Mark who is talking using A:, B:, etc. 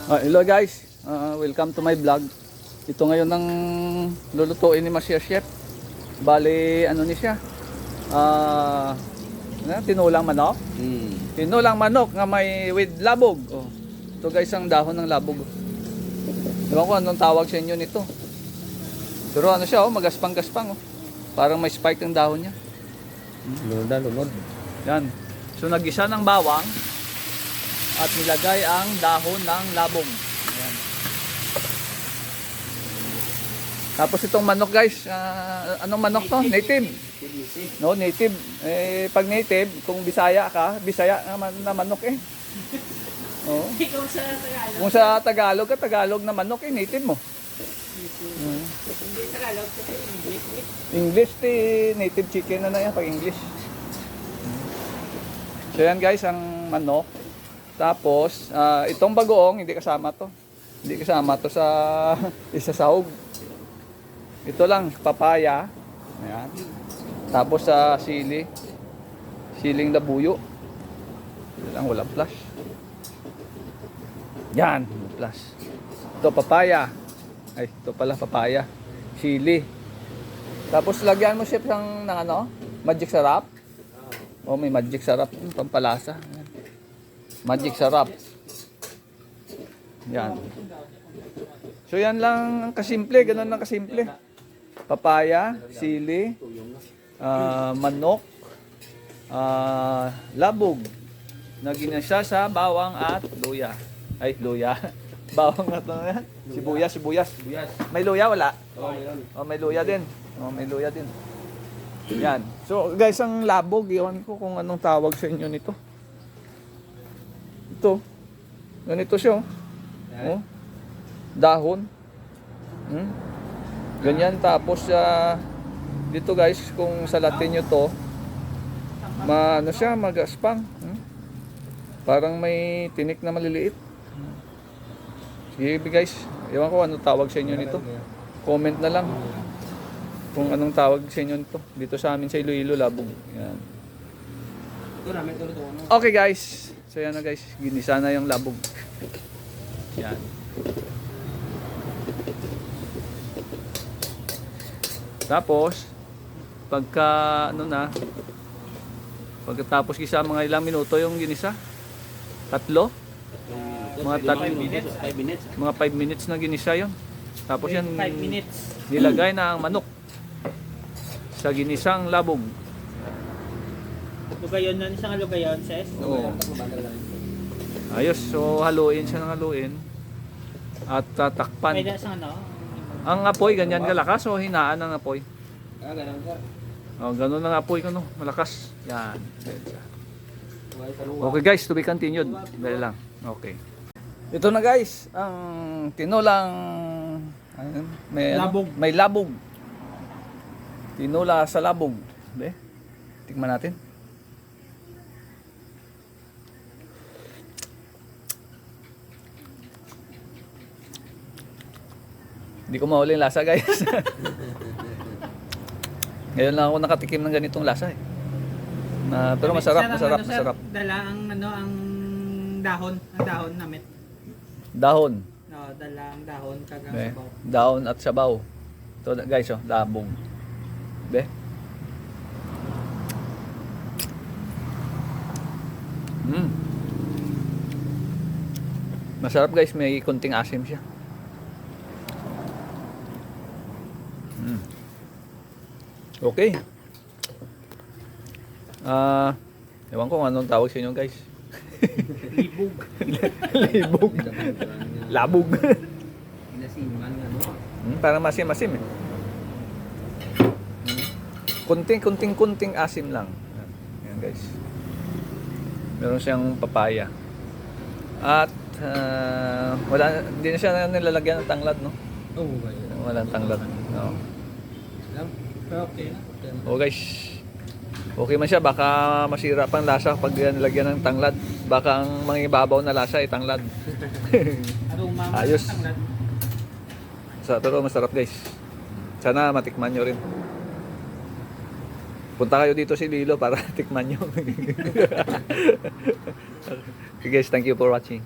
A: Hello guys, welcome to my vlog. Ito ngayon ng lulutuin ni Master Chef. Bali, ano ni siya? Tinulang manok. Tinulang manok nga may with labog. Oh. Ito guys, ang dahon ng labog. Ewan ko anong tawag sa inyo nito. Pero ano siya, magaspang-gaspang. Parang may spike ang dahon niya.
B: Lunod.
A: Yan. So nagisa ng bawang at nilagay ang dahon ng labong. Ayan. Tapos itong manok guys, anong manok to? Native. No, native. Pag native, kung Bisaya ka, Bisaya na manok eh. Oh. Kung sa Tagalog ka, Tagalog na manok eh, native mo.
C: Hindi Tagalog, kasi English.
A: English, native chicken na yan pag English. So yan guys, ang manok. Tapos, itong bagoong, hindi kasama to. Hindi kasama to sa isasahog. Ito lang, papaya. Ayan. Tapos sa sili. Siling labuyo. Ito lang, walang flash. Yan, flash. Ito, papaya. Ay, ito pala, papaya. Sili. Tapos, lagyan mo siya ng ano, magic sarap. Oh, may magic sarap. Pampalasa. Ayan. Magic sarap. Yan. So yan lang ang kasimple, ganun lang kasimple. Papaya, sili, manok, labog na ginasa sa bawang at luya. Ay, luya. Bawang at ano yan? Sibuyas. May luya wala? Oh, may luya din. Oh, may luya din. Yan. So guys, ang labog, iwan ko kung anong tawag sa inyo nito. Ito. Ganito siya, oh. Oh. Dahon. Ganyan. Tapos, dito guys, kung sa Latin nyo to, ano siya, magaspang. Parang may tinik na maliliit. Sige guys, ewan ko anong tawag sa inyo nito. Comment na lang kung anong tawag sa inyo nito. Dito sa amin sa Iloilo, labog. Yan. Okay guys. So yan na guys, ginisa na yung labog. Yan. Tapos, pagkatapos gisa mga ilang minuto yung ginisa. Tatlo? Mga 5 minutes na ginisa yun. Tapos yan,
C: 5 minutes.
A: nilagay na ang manok sa ginisang labog.
C: Lugayon nun, isang lugayon, ses.
A: Oo. Ayos, so haluin siya ng haluin at tatakpan.
C: Pwede sa ano?
A: Ang apoy ganyan kalakas o hinaan ang apoy?
B: Ganun ka.
A: Oh, ganun ang apoy ko no, malakas. Yan. Okay guys, to be continued. Dali lang. Okay. Ito na guys, ang tinulang
C: Labog.
A: May labog. Tinula sa labog. Be. Tingnan natin. Hindi ko mahuli yung lasa guys. Ngayon lang ako nakatikim ng ganitong lasa eh. Pero masarap.
C: Dala ang dahon namin.
A: Dahon.
C: No, dala ang dahon kagang
A: Be.
C: sabaw.
A: Dahon at sabaw. Ito guys oh, labong. Be. Masarap guys, may konting asim siya. Okay. Ewan ko kung anong tawag sa inyo guys.
C: Libog.
A: Libog. Labog.
B: Inasiman nga, no?
A: Parang masim-masim eh. Kunting asim lang. Yan guys. Meron siyang papaya. At hindi na siya nilalagyan ng tanglad, no?
B: Oo,
A: Walang tanglad. No.
B: Okay.
A: Oh guys. Okay man siya, baka masira pang lasa pag nilagyan ng tanglad. Baka ang mangibabaw na lasa ay tanglad.
C: Aroma.
A: Ayos. Pero masarap guys. Sana matikman nyo rin. Punta kayo dito si Lilo para tikman nyo. Okay guys, thank you for watching.